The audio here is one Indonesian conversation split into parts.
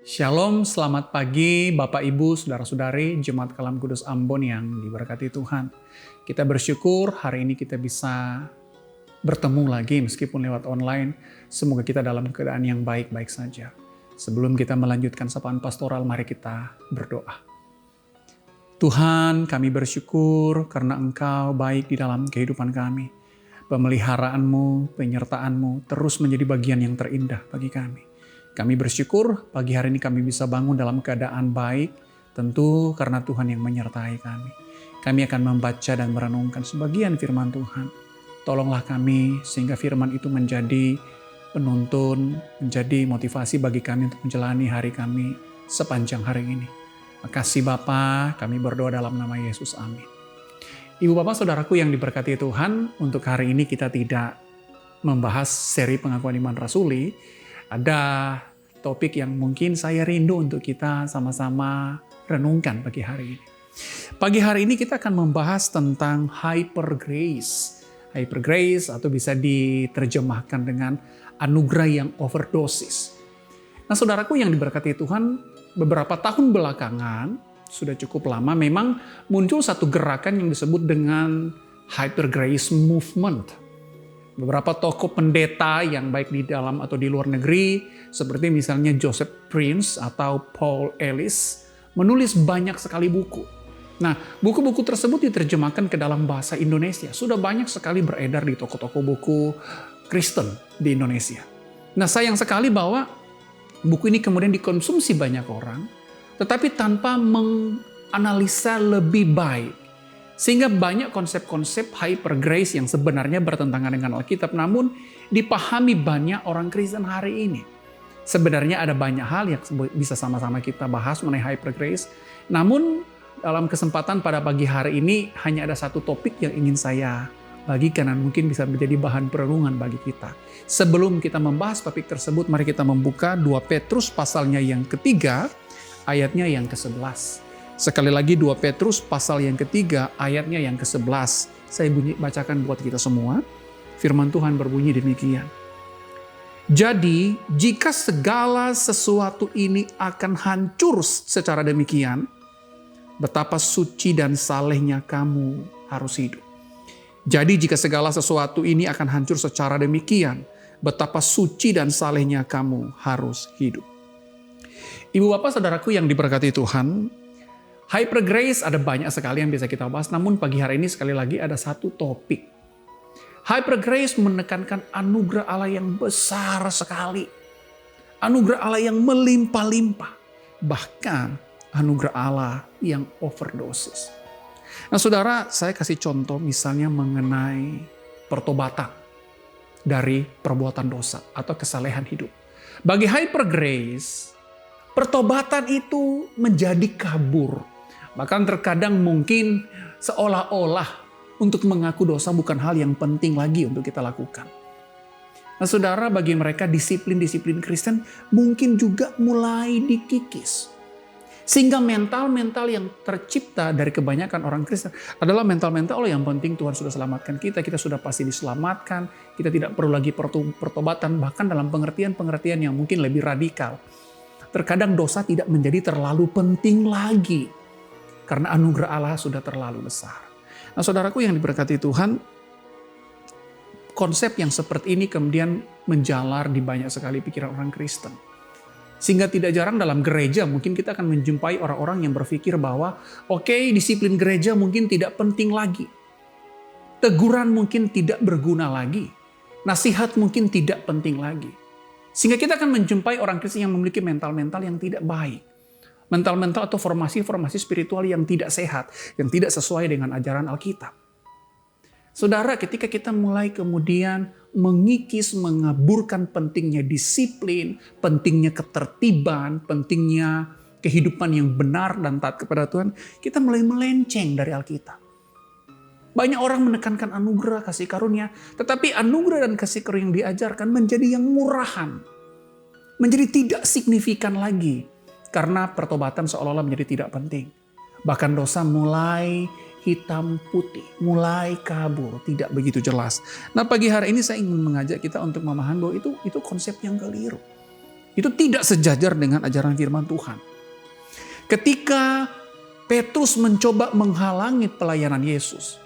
Shalom, selamat pagi Bapak Ibu, Saudara-saudari, Jemaat Kalam Kudus Ambon yang diberkati Tuhan. Kita bersyukur hari ini kita bisa bertemu lagi meskipun lewat online. Semoga kita dalam keadaan yang baik-baik saja. Sebelum kita melanjutkan sapaan pastoral, mari kita berdoa. Tuhan, kami bersyukur karena Engkau baik di dalam kehidupan kami. Pemeliharaanmu, penyertaanmu terus menjadi bagian yang terindah bagi kami. Kami bersyukur pagi hari ini kami bisa bangun dalam keadaan baik, tentu karena Tuhan yang menyertai kami. Kami akan membaca dan merenungkan sebagian firman Tuhan. Tolonglah kami sehingga firman itu menjadi penuntun, menjadi motivasi bagi kami untuk menjalani hari kami sepanjang hari ini. Makasih Bapa, kami berdoa dalam nama Yesus, amin. Ibu Bapak Saudaraku yang diberkati Tuhan, untuk hari ini kita tidak membahas seri pengakuan iman rasuli. Ada topik yang mungkin saya rindu untuk kita sama-sama renungkan pagi hari ini. Pagi hari ini kita akan membahas tentang hyper grace. Hyper grace atau bisa diterjemahkan dengan anugerah yang overdosis. Nah saudaraku yang diberkati Tuhan, beberapa tahun belakangan, sudah cukup lama memang muncul satu gerakan yang disebut dengan hyper grace movement. Beberapa tokoh pendeta yang baik di dalam atau di luar negeri, seperti misalnya Joseph Prince atau Paul Ellis, menulis banyak sekali buku. Nah, buku-buku tersebut diterjemahkan ke dalam bahasa Indonesia. Sudah banyak sekali beredar di toko-toko buku Kristen di Indonesia. Nah, sayang sekali bahwa buku ini kemudian dikonsumsi banyak orang, tetapi tanpa menganalisa lebih baik. Sehingga banyak konsep-konsep hyper grace yang sebenarnya bertentangan dengan Alkitab, namun dipahami banyak orang Kristen hari ini. Sebenarnya ada banyak hal yang bisa sama-sama kita bahas mengenai hyper grace. Namun dalam kesempatan pada pagi hari ini hanya ada satu topik yang ingin saya bagikan dan mungkin bisa menjadi bahan perenungan bagi kita. Sebelum kita membahas topik tersebut, mari kita membuka 2 Petrus pasalnya yang ketiga, ayatnya yang ke-11. Sekali lagi 2 Petrus pasal yang ketiga ayatnya yang ke-11. Saya bacakan buat kita semua. Firman Tuhan berbunyi demikian. Jadi jika segala sesuatu ini akan hancur secara demikian, betapa suci dan salehnya kamu harus hidup. Jadi jika segala sesuatu ini akan hancur secara demikian, betapa suci dan salehnya kamu harus hidup. Ibu bapak saudaraku yang diberkati Tuhan, hyper grace ada banyak sekali yang bisa kita bahas, namun pagi hari ini sekali lagi ada satu topik. Hyper grace menekankan anugerah Allah yang besar sekali. Anugerah Allah yang melimpah-limpah. Bahkan anugerah Allah yang overdosis. Nah saudara, saya kasih contoh misalnya mengenai pertobatan dari perbuatan dosa atau kesalehan hidup. Bagi hyper grace, pertobatan itu menjadi kabur. Bahkan terkadang mungkin seolah-olah untuk mengaku dosa bukan hal yang penting lagi untuk kita lakukan. Nah saudara, bagi mereka disiplin-disiplin Kristen mungkin juga mulai dikikis. Sehingga mental-mental yang tercipta dari kebanyakan orang Kristen adalah mental-mental yang penting Tuhan sudah selamatkan kita sudah pasti diselamatkan, kita tidak perlu lagi pertobatan, bahkan dalam pengertian-pengertian yang mungkin lebih radikal. Terkadang dosa tidak menjadi terlalu penting lagi. Karena anugerah Allah sudah terlalu besar. Nah saudaraku yang diberkati Tuhan, konsep yang seperti ini kemudian menjalar di banyak sekali pikiran orang Kristen. Sehingga tidak jarang dalam gereja mungkin kita akan menjumpai orang-orang yang berpikir bahwa oke, disiplin gereja mungkin tidak penting lagi. Teguran mungkin tidak berguna lagi. Nasihat mungkin tidak penting lagi. Sehingga kita akan menjumpai orang Kristen yang memiliki mental-mental yang tidak baik. Mental-mental atau formasi-formasi spiritual yang tidak sehat, yang tidak sesuai dengan ajaran Alkitab. Saudara, ketika kita mulai kemudian mengikis, mengaburkan pentingnya disiplin, pentingnya ketertiban, pentingnya kehidupan yang benar dan taat kepada Tuhan, kita mulai melenceng dari Alkitab. Banyak orang menekankan anugerah, kasih karunia, tetapi anugerah dan kasih karunia yang diajarkan menjadi yang murahan. Menjadi tidak signifikan lagi. Karena pertobatan seolah-olah menjadi tidak penting. Bahkan dosa mulai hitam putih, mulai kabur, tidak begitu jelas. Nah pagi hari ini saya ingin mengajak kita untuk memahami bahwa itu konsep yang keliru. Itu tidak sejajar dengan ajaran firman Tuhan. Ketika Petrus mencoba menghalangi pelayanan Yesus,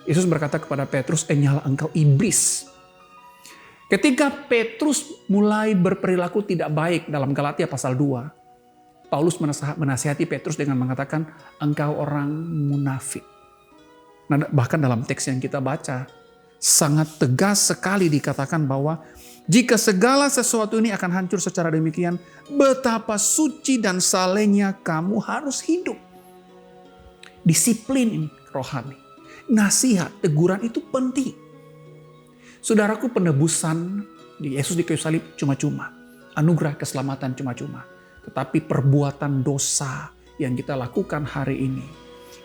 Yesus berkata kepada Petrus, "Enyahlah engkau iblis." Ketika Petrus mulai berperilaku tidak baik dalam Galatia pasal 2, Paulus menasihati Petrus dengan mengatakan, "Engkau orang munafik." Nah, bahkan dalam teks yang kita baca, sangat tegas sekali dikatakan bahwa jika segala sesuatu ini akan hancur secara demikian, betapa suci dan salehnya kamu harus hidup. Disiplin rohani, nasihat, teguran itu penting. Saudaraku, penebusan di Yesus di kayu salib cuma-cuma. Anugerah keselamatan cuma-cuma. Tetapi perbuatan dosa yang kita lakukan hari ini,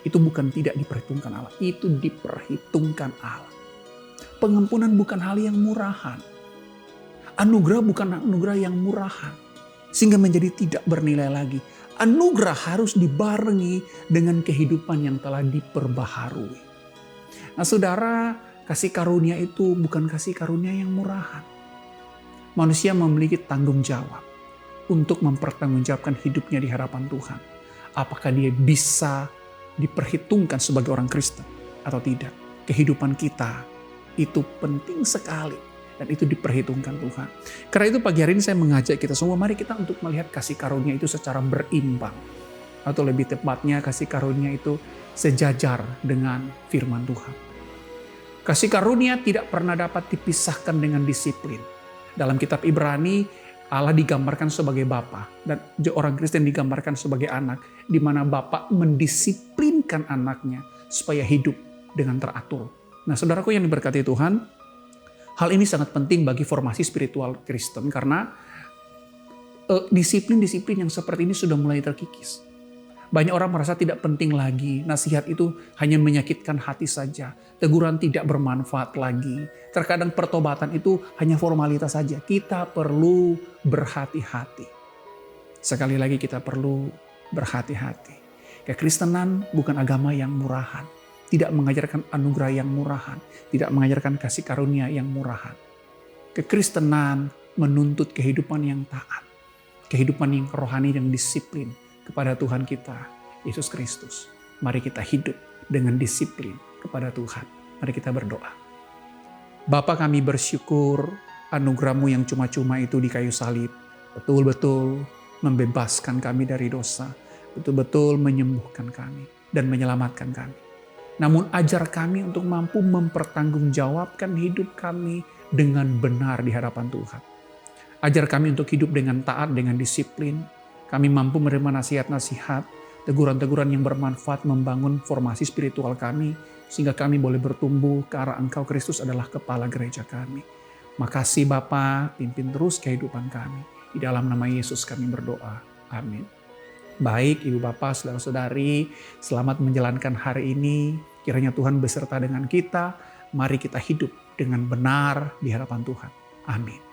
itu bukan tidak diperhitungkan Allah. Itu diperhitungkan Allah. Pengampunan bukan hal yang murahan. Anugerah bukan anugerah yang murahan. Sehingga menjadi tidak bernilai lagi. Anugerah harus dibarengi dengan kehidupan yang telah diperbaharui. Nah saudara, kasih karunia itu bukan kasih karunia yang murahan. Manusia memiliki tanggung jawab untuk mempertanggungjawabkan hidupnya di hadapan Tuhan. Apakah dia bisa diperhitungkan sebagai orang Kristen atau tidak. Kehidupan kita itu penting sekali. Dan itu diperhitungkan Tuhan. Karena itu pagi hari ini saya mengajak kita semua, mari kita untuk melihat kasih karunia itu secara berimbang. Atau lebih tepatnya kasih karunia itu sejajar dengan firman Tuhan. Kasih karunia tidak pernah dapat dipisahkan dengan disiplin. Dalam kitab Ibrani, Allah digambarkan sebagai Bapa dan orang Kristen digambarkan sebagai anak, di mana Bapa mendisiplinkan anaknya supaya hidup dengan teratur. Nah, saudaraku yang diberkati Tuhan, hal ini sangat penting bagi formasi spiritual Kristen karena disiplin-disiplin yang seperti ini sudah mulai terkikis. Banyak orang merasa tidak penting lagi, nasihat itu hanya menyakitkan hati saja, teguran tidak bermanfaat lagi. Terkadang pertobatan itu hanya formalitas saja. Kita perlu berhati-hati. Sekali lagi kita perlu berhati-hati. Kekristenan bukan agama yang murahan. Tidak mengajarkan anugerah yang murahan. Tidak mengajarkan kasih karunia yang murahan. Kekristenan menuntut kehidupan yang taat. Kehidupan yang rohani dan disiplin kepada Tuhan kita, Yesus Kristus. Mari kita hidup dengan disiplin kepada Tuhan. Mari kita berdoa. Bapa, kami bersyukur anugerah-Mu yang cuma-cuma itu di kayu salib. Betul-betul membebaskan kami dari dosa. Betul-betul menyembuhkan kami dan menyelamatkan kami. Namun ajar kami untuk mampu mempertanggungjawabkan hidup kami dengan benar di hadapan Tuhan. Ajar kami untuk hidup dengan taat, dengan disiplin. Kami mampu menerima nasihat-nasihat, teguran-teguran yang bermanfaat membangun formasi spiritual kami, sehingga kami boleh bertumbuh ke arah Engkau Kristus adalah kepala gereja kami. Makasih Bapa, pimpin terus kehidupan kami. Di dalam nama Yesus kami berdoa. Amin. Baik Ibu Bapak, Saudara-saudari, selamat menjalankan hari ini. Kiranya Tuhan beserta dengan kita. Mari kita hidup dengan benar di hadapan Tuhan. Amin.